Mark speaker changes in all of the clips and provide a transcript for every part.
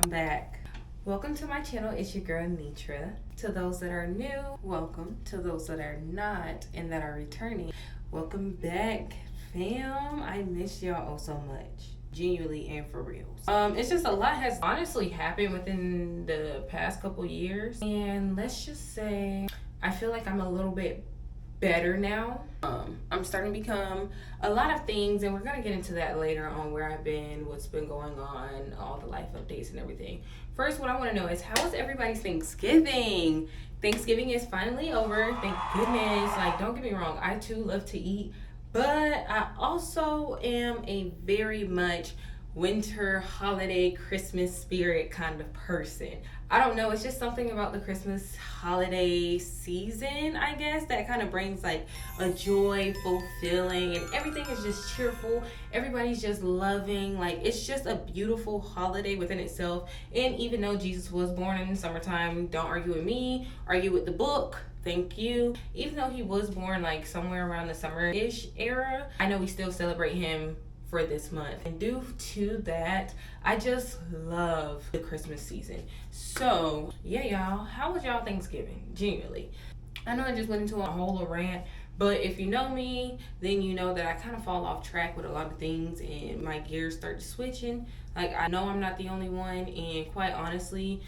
Speaker 1: I'm back. Welcome to my channel. It's your girl Nitra. To those that are new, welcome. To those that are not and that are returning, welcome back, fam. I miss y'all oh so much. Genuinely and for real. It's just a lot has honestly happened within the past couple years. And let's just say I feel like I'm a little bit better now. I'm starting to become a lot of things, and we're gonna get into that later on, where I've been, what's been going on, all the life updates and everything. First, what I want to know is, how was everybody's Thanksgiving? Thanksgiving is finally over, thank goodness. Like, don't get me wrong, I too love to eat, but I also am a very much winter, holiday, Christmas spirit kind of person. I don't know, it's just something about the Christmas holiday season, I guess, that kind of brings like a joyful feeling, and everything is just cheerful. Everybody's just loving. Like, it's just a beautiful holiday within itself. And even though Jesus was born in the summertime, don't argue with me, argue with the book. Thank you. Even though he was born like somewhere around the summer-ish era, I know we still celebrate him for this month. And due to that, I just love the Christmas season. So yeah, y'all, how was y'all Thanksgiving? Genuinely, I know I just went into a whole rant, but if you know me, then you know that I kind of fall off track with a lot of things and my gears start switching. Like, I know I'm not the only one, and quite honestly,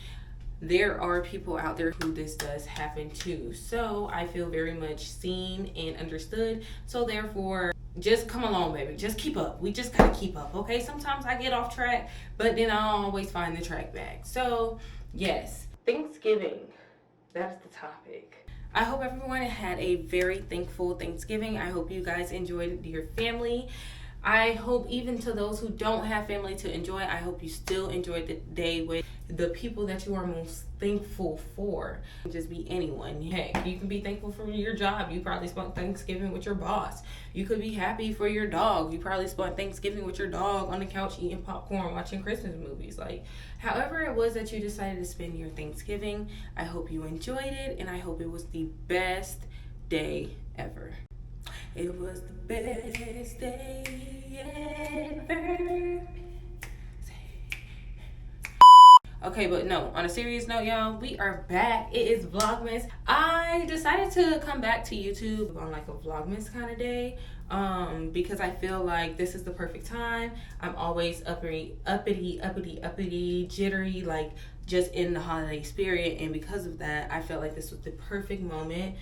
Speaker 1: there are people out there who this does happen to. So I feel very much seen and understood. So therefore, just come along, baby. Just keep up. We just gotta keep up, okay? Sometimes I get off track, but then I'll always find the track back. So yes, Thanksgiving, that's the topic. I hope everyone had a very thankful Thanksgiving. I hope you guys enjoyed your family. I hope even to those who don't have family to enjoy, I hope you still enjoyed the day with the people that you are most thankful for. Just be anyone. Heck, you can be thankful for your job. You probably spent Thanksgiving with your boss. You could be happy for your dog. You probably spent Thanksgiving with your dog on the couch eating popcorn, watching Christmas movies. Like, however it was that you decided to spend your Thanksgiving, I hope you enjoyed it, and I hope it was the best day ever. It was the best day ever. Okay, but no, on a serious note, y'all, we are back. It is Vlogmas. I decided to come back to YouTube on like a Vlogmas kind of day, because I feel like this is the perfect time. I'm always uppity, jittery, like just in the holiday spirit, and because of that, I felt like this was the perfect moment.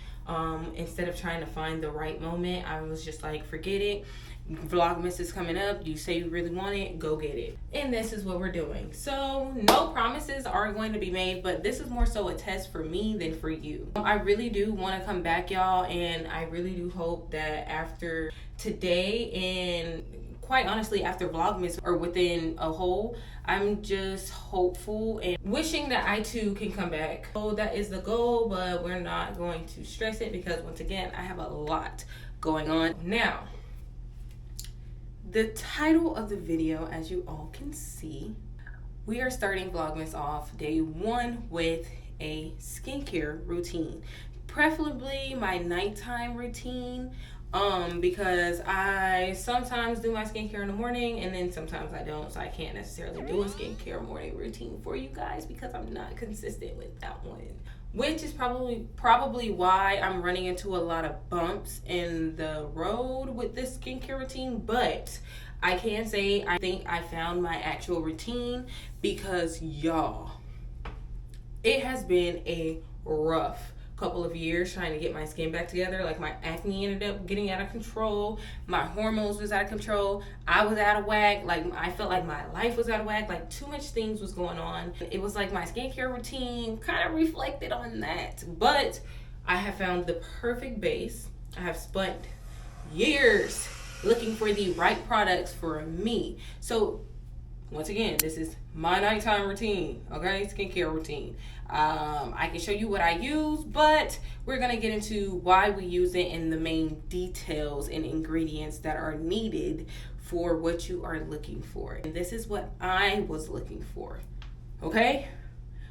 Speaker 1: Instead of trying to find the right moment, I was just like, forget it. Vlogmas is coming up. You say you really want it, go get it. And this is what we're doing. So no promises are going to be made, but this is more so a test for me than for you. I really do want to come back, y'all, and I really do hope that after today, and quite honestly after Vlogmas, or within a whole, I'm just hopeful and wishing that I too can come back. So that is the goal, but we're not going to stress it, because once again, I have a lot going on. Now, the title of the video, as you all can see, we are starting Vlogmas off day one with a skincare routine, preferably my nighttime routine, because I sometimes do my skincare in the morning and then sometimes I don't, so I can't necessarily do a skincare morning routine for you guys because I'm not consistent with that one, which is probably why I'm running into a lot of bumps in the road with this skincare routine. But I can say I think I found my actual routine, because y'all, it has been a rough couple of years trying to get my skin back together. Like, my acne ended up getting out of control, my hormones was out of control, I was out of whack, like I felt like my life was out of whack, like too much things was going on. It was like my skincare routine kind of reflected on that, but I have found the perfect base. I have spent years looking for the right products for me. So once again, this is my nighttime routine, okay? Skincare routine. I can show you what I use, but we're gonna get into why we use it and the main details and ingredients that are needed for what you are looking for. And this is what I was looking for, okay?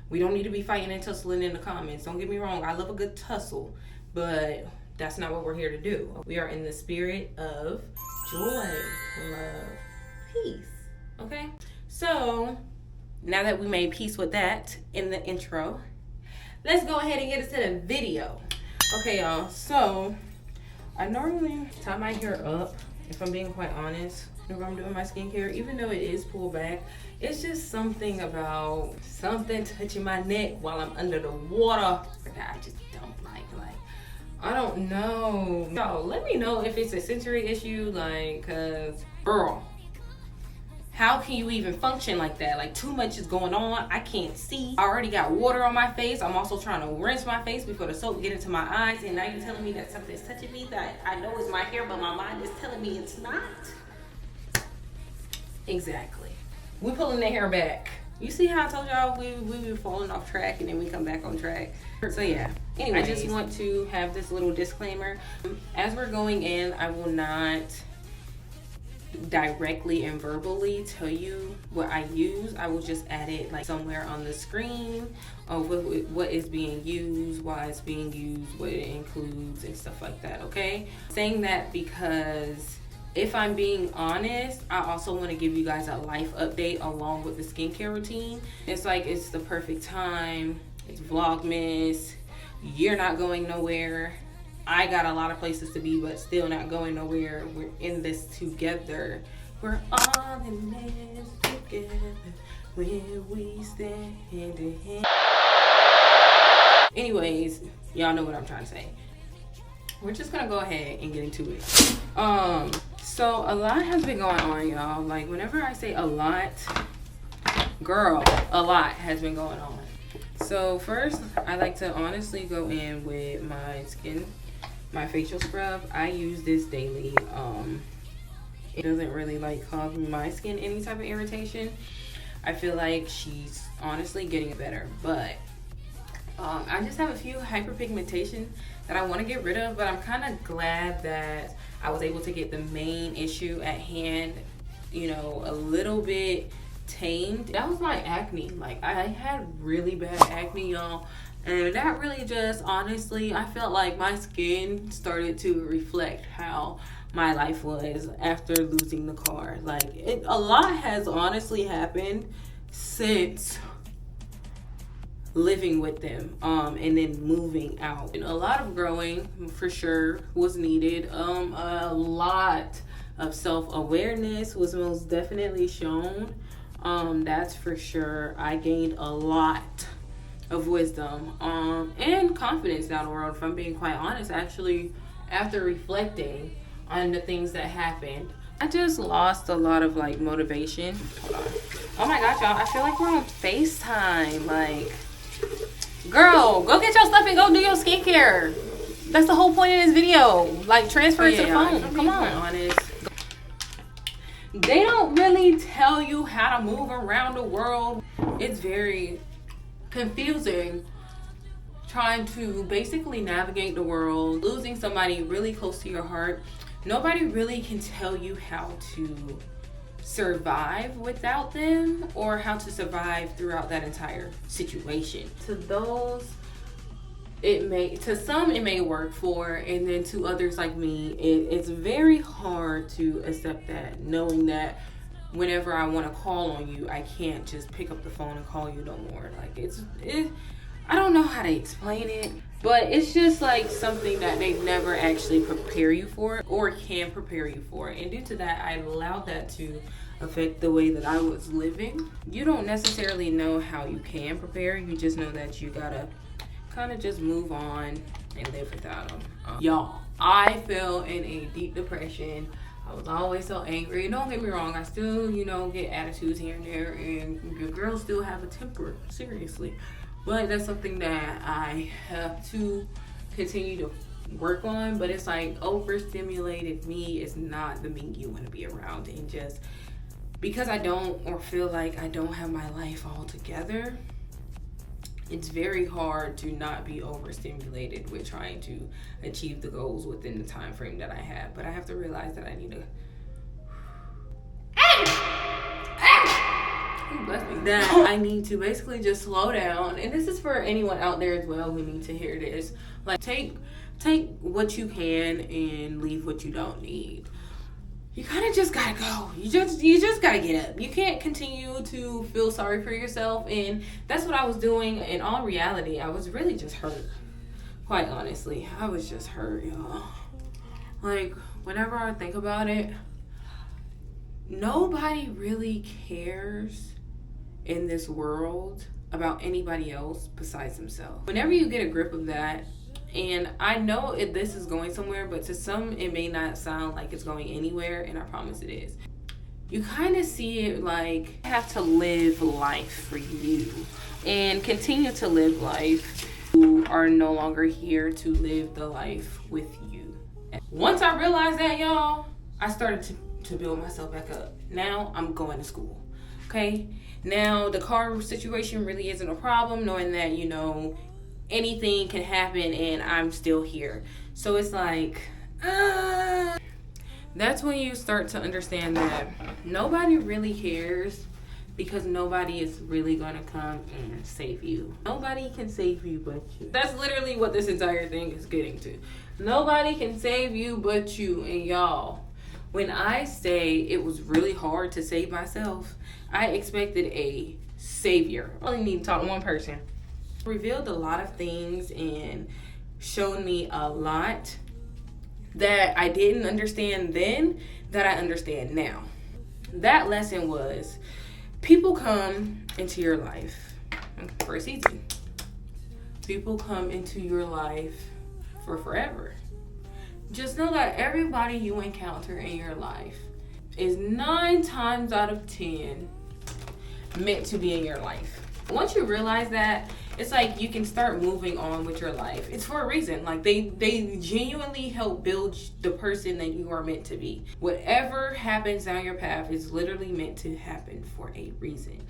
Speaker 1: We don't need to be fighting and tussling in the comments. Don't get me wrong, I love a good tussle, but that's not what we're here to do. We are in the spirit of joy, love, peace, okay? So now that we made peace with that in the intro, let's go ahead and get into the video. Okay, y'all, so I normally tie my hair up, if I'm being quite honest, whenever I'm doing my skincare, even though it is pulled back. It's just something about something touching my neck while I'm under the water that I just don't like. I don't know. So let me know if it's a sensory issue, like, cause girl, how can you even function like that? Like, too much is going on. I can't see. I already got water on my face. I'm also trying to rinse my face before the soap get into my eyes. And now you're telling me that something's touching me that I know is my hair, but my mind is telling me it's not. Exactly. We're pulling the hair back. You see how I told y'all we were falling off track and then we come back on track? So yeah. Anyway, I just want to have this little disclaimer. As we're going in, I will not directly and verbally tell you what I use. I will just add it like somewhere on the screen of what is being used, why it's being used, what it includes, and stuff like that, okay? Saying that because if I'm being honest, I also want to give you guys a life update along with the skincare routine. It's like it's the perfect time. It's Vlogmas. You're not going nowhere. I got a lot of places to be, but still not going nowhere. We're in this together. We're all in this together when we stand hand in hand. Anyways, y'all know what I'm trying to say. We're just gonna go ahead and get into it. So a lot has been going on, y'all. Like, whenever I say a lot, girl, a lot has been going on. So first, I like to honestly go in with my facial scrub. I use this daily. It doesn't really like cause my skin any type of irritation. I feel like she's honestly getting better, but I just have a few hyperpigmentation that I want to get rid of, but I'm kind of glad that I was able to get the main issue at hand, you know, a little bit tamed. That was my acne. Like, I had really bad acne, y'all, and that really just, honestly, I felt like my skin started to reflect how my life was after losing the car. Like, a lot has honestly happened since living with them and then moving out, and a lot of growing for sure was needed. A lot of self-awareness was most definitely shown. That's for sure. I gained a lot of wisdom and confidence down the road, if I'm being quite honest. Actually, after reflecting on the things that happened, I just lost a lot of like motivation. Hold on. Oh my gosh, y'all, I feel like we're on FaceTime. Like, girl, go get your stuff and go do your skincare. That's the whole point of this video. Like, transfer it to the phone. Come on. Honest. They don't really tell you how to move around the world. It's very confusing trying to basically navigate the world, losing somebody really close to your heart. Nobody really can tell you how to survive without them or how to survive throughout that entire situation. To those, to some it may work for, and then to others like me, it's very hard to accept that, knowing that whenever I want to call on you, I can't just pick up the phone and call you no more. Like, I don't know how to explain it, but it's just like something that they never actually prepare you for or can prepare you for. And due to that, I allowed that to affect the way that I was living. You don't necessarily know how you can prepare. You just know that you gotta kind of just move on and live without them. Y'all, I fell in a deep depression. I was always so angry. Don't get me wrong, I still, get attitudes here and there, and your girls still have a temper, seriously. But that's something that I have to continue to work on. But it's like, overstimulated me is not the me you want to be around. And just because I don't, or feel like I don't have my life all together, it's very hard to not be overstimulated with trying to achieve the goals within the time frame that I have. But I have to realize that I need to that I need to basically just slow down. And this is for anyone out there as well who needs to hear this. Like, take what you can and leave what you don't need. you kind of just gotta go. You just gotta get up. You can't continue to feel sorry for yourself. And that's what I was doing. In all reality, I was really just hurt. Quite honestly, I was just hurt, y'all. Like, whenever I think about it, nobody really cares in this world about anybody else besides themselves. Whenever you get a grip of that, and I know this is going somewhere, but to some it may not sound like it's going anywhere, and I promise it is. You kind of see it like you have to live life for you and continue to live life. You are no longer here to live the life with you. Once I realized that, y'all, I started to build myself back up. Now I'm going to school, okay? Now the car situation really isn't a problem, knowing that, you know, anything can happen and I'm still here. So it's like, that's when you start to understand that nobody really cares, because nobody is really gonna come and save you. Nobody can save you but you. That's literally what this entire thing is getting to. Nobody can save you but you. And y'all, when I say it was really hard to save myself, I expected a savior. I only need to talk to one person. Revealed a lot of things and showed me a lot that I didn't understand then that I understand now. That lesson was, people come into your life for a season. People come into your life for forever. Just know that everybody you encounter in your life is 9 times out of 10 meant to be in your life. Once you realize that, it's like you can start moving on with your life. It's for a reason. Like they genuinely help build the person that you are meant to be. Whatever happens down your path is literally meant to happen for a reason.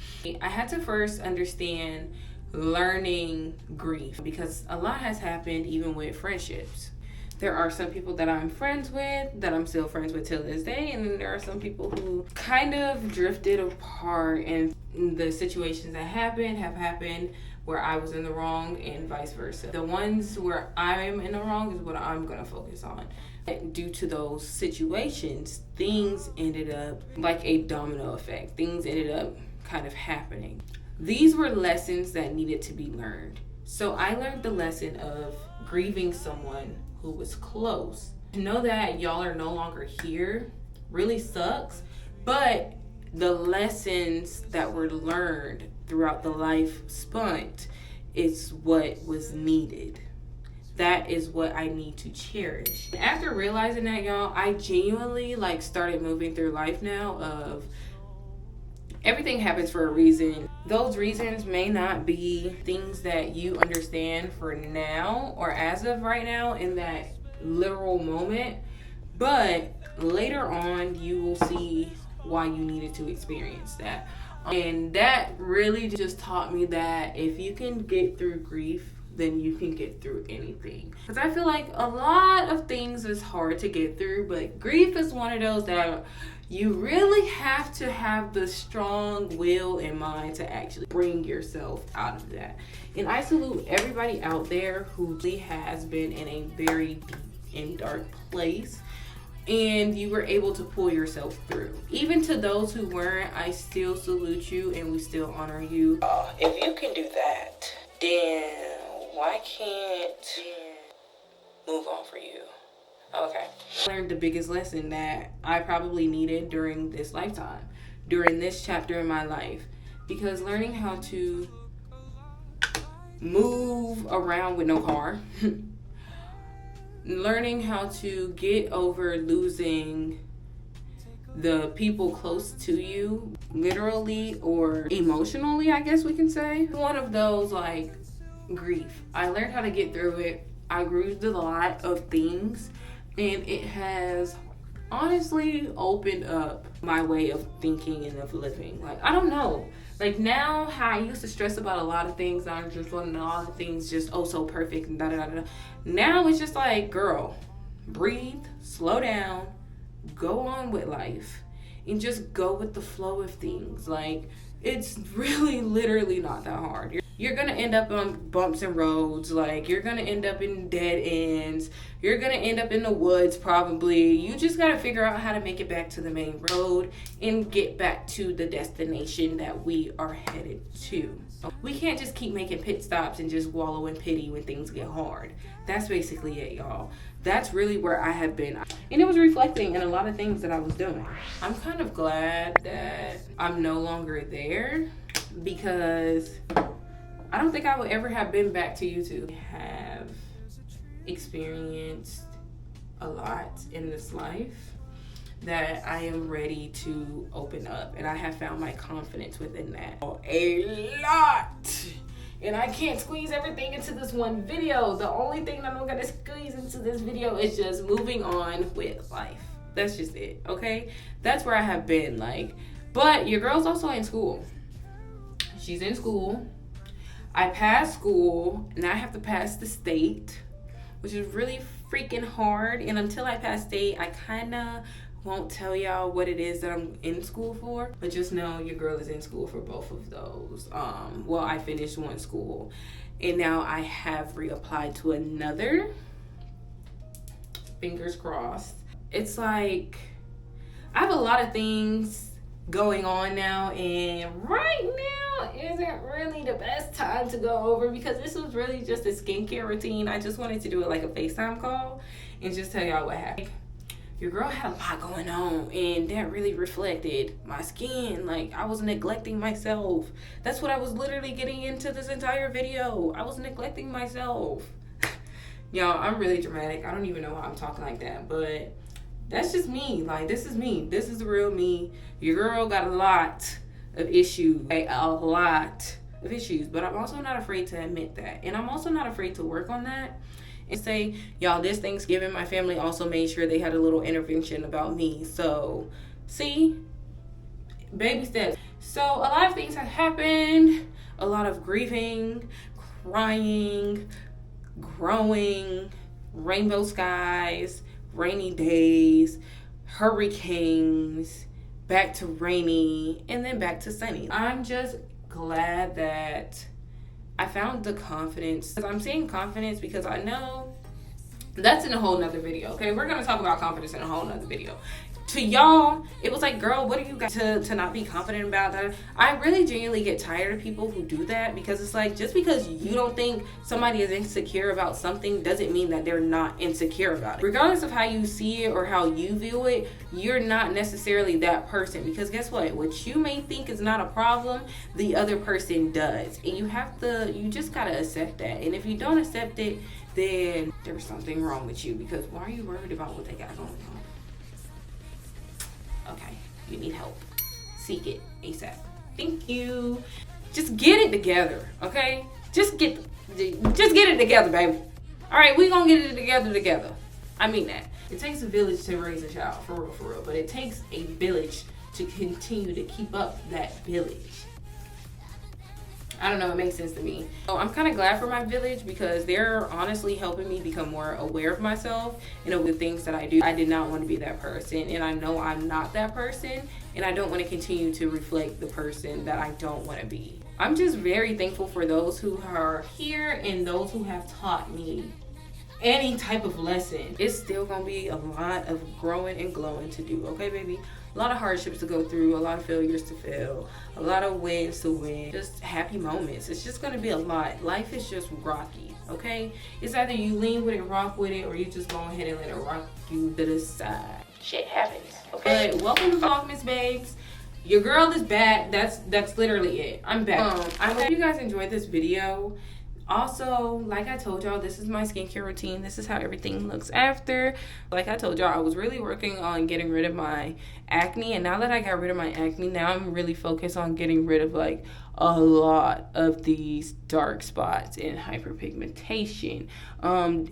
Speaker 1: I had to first understand learning grief, because a lot has happened even with friendships. There are some people that I'm friends with, that I'm still friends with till this day, and then there are some people who kind of drifted apart, and the situations that have happened where I was in the wrong and vice versa. The ones where I'm in the wrong is what I'm gonna focus on. Due to those situations, things ended up like a domino effect. Things ended up kind of happening. These were lessons that needed to be learned. So I learned the lesson of grieving someone who was close. To know that y'all are no longer here really sucks, but the lessons that were learned throughout the life spun is what was needed. That is what I need to cherish. After realizing that, y'all, I genuinely started moving through life now of everything happens for a reason. Those reasons may not be things that you understand for now or as of right now in that literal moment, but later on you will see why you needed to experience that. And that really just taught me that if you can get through grief, then you can get through anything. Because I feel like a lot of things is hard to get through, but grief is one of those that you really have to have the strong will and mind to actually bring yourself out of that. And I salute everybody out there who really has been in a very deep and dark place, and you were able to pull yourself through. Even to those who weren't, I still salute you and we still honor you. If you can do that, then why can't move on for you? Okay. I learned the biggest lesson that I probably needed during this lifetime, during this chapter in my life, because learning how to move around with no car, learning how to get over losing the people close to you, literally or emotionally, I guess we can say. One of those grief. I learned how to get through it. I grew a lot of things, and it has honestly opened up my way of thinking and of living. I don't know. Now, how I used to stress about a lot of things, I just wanted all the things just so perfect and da-da-da-da. Now it's just girl, breathe, slow down, go on with life, and just go with the flow of things. It's really literally not that hard. you're gonna end up on bumps and roads. Like, you're gonna end up in dead ends. You're gonna end up in the woods probably. You just gotta figure out how to make it back to the main road and get back to the destination that we are headed to. We can't just keep making pit stops and just wallow in pity when things get hard. That's basically it, y'all. That's really where I have been. And it was reflecting in a lot of things that I was doing. I'm kind of glad that I'm no longer there, because I don't think I would ever have been back to YouTube. I have experienced a lot in this life that I am ready to open up, and I have found my confidence within that a lot. And I can't squeeze everything into this one video. The only thing that I'm gonna squeeze into this video is just moving on with life. That's just it, okay? That's where I have been, like. But your girl's also in school. She's in school. I passed school, and I have to pass the state, which is really freaking hard. And until I pass state, I kinda won't tell y'all what it is that I'm in school for, but just know your girl is in school for both of those. Well, I finished one school, and now I have reapplied to another. Fingers crossed. It's like, I have a lot of things going on now, and right now isn't really the best time to go over, because this was really just a skincare routine. I just wanted to do it like a FaceTime call and just tell y'all what happened. Your girl had a lot going on, and that really reflected my skin. Like, I was neglecting myself. That's what I was literally getting into this entire video. I was neglecting myself. Y'all, I'm really dramatic. I don't even know why I'm talking like that, but that's just me. Like, this is me. This is the real me. Your girl got a lot of issues. Like, a lot of issues, but I'm also not afraid to admit that. And I'm also not afraid to work on that. And say, y'all, this Thanksgiving, my family also made sure they had a little intervention about me. So, see, baby steps. So, a lot of things have happened. A lot of grieving, crying, growing, rainbow skies, rainy days, hurricanes, back to rainy, and then back to sunny. I'm just glad that I found the confidence. I'm saying confidence because I know that's in a whole nother video, okay? We're gonna talk about confidence in a whole nother video. To y'all, it was like, girl, what do you got to not be confident about that? I really genuinely get tired of people who do that, because it's like, just because you don't think somebody is insecure about something doesn't mean that they're not insecure about it. Regardless of how you see it or how you view it, you're not necessarily that person, because guess what you may think is not a problem, the other person does. And you just gotta accept that. And if you don't accept it, then there's something wrong with you, because why are you worried about what they got going on? Okay, you need help. Seek it ASAP. Thank you. Just get it together, okay? Just get it together, baby. All right, we gonna get it together. I mean that. It takes a village to raise a child, for real. But it takes a village to continue to keep up that village. I don't know, it makes sense to me. So I'm kind of glad for my village, because they're honestly helping me become more aware of myself and of the things that I do. I did not want to be that person, and I know I'm not that person, and I don't want to continue to reflect the person that I don't want to be. I'm just very thankful for those who are here and those who have taught me any type of lesson. It's still gonna be a lot of growing and glowing to do, okay, baby? A lot of hardships to go through, a lot of failures to fail, a lot of wins to win, just happy moments. It's just gonna be a lot. Life is just rocky, okay? It's either you lean with it, rock with it, or you just go ahead and let it rock you to the side. Shit happens, okay? But welcome to Vlogmas, babes. Your girl is back. That's literally it. I'm back. I hope you guys enjoyed this video. Also, like I told y'all, this is my skincare routine. This is how everything looks after. Like I told y'all, I was really working on getting rid of my acne. And now that I got rid of my acne, now I'm really focused on getting rid of like a lot of these dark spots and hyperpigmentation.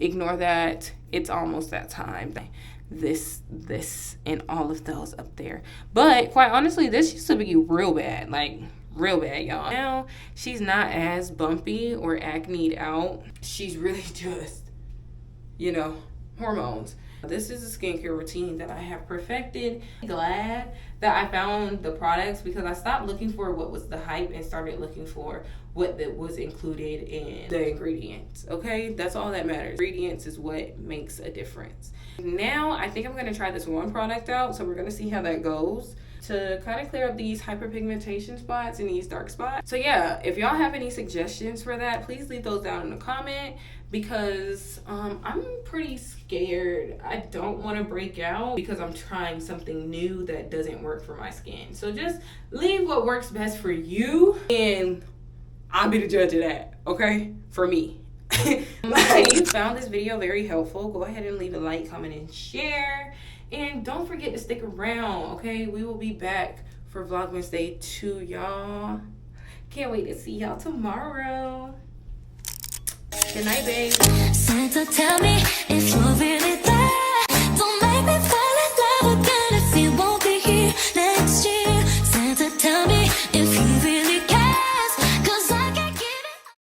Speaker 1: Ignore that. It's almost that time. This, and all of those up there. But quite honestly, this used to be real bad. Like, real bad, y'all. Now she's not as bumpy or acneed out. She's really just, hormones. This is a skincare routine that I have perfected. Glad that I found the products because I stopped looking for what was the hype and started looking for what that was included in the ingredients. Okay, that's all that matters. Ingredients is what makes a difference. Now I think I'm going to try this one product out, so we're going to see how that goes to kind of clear up these hyperpigmentation spots and these dark spots. So yeah, if y'all have any suggestions for that, please leave those down in the comment, because I'm pretty scared. I don't want to break out because I'm trying something new that doesn't work for my skin. So just leave what works best for you and I'll be the judge of that, okay? For me. If you found this video very helpful, go ahead and leave a like, comment, and share. And don't forget to stick around, okay? We will be back for Vlogmas Day 2, y'all. Can't wait to see y'all tomorrow. Good night, babe.
Speaker 2: Santa, tell me if you're real.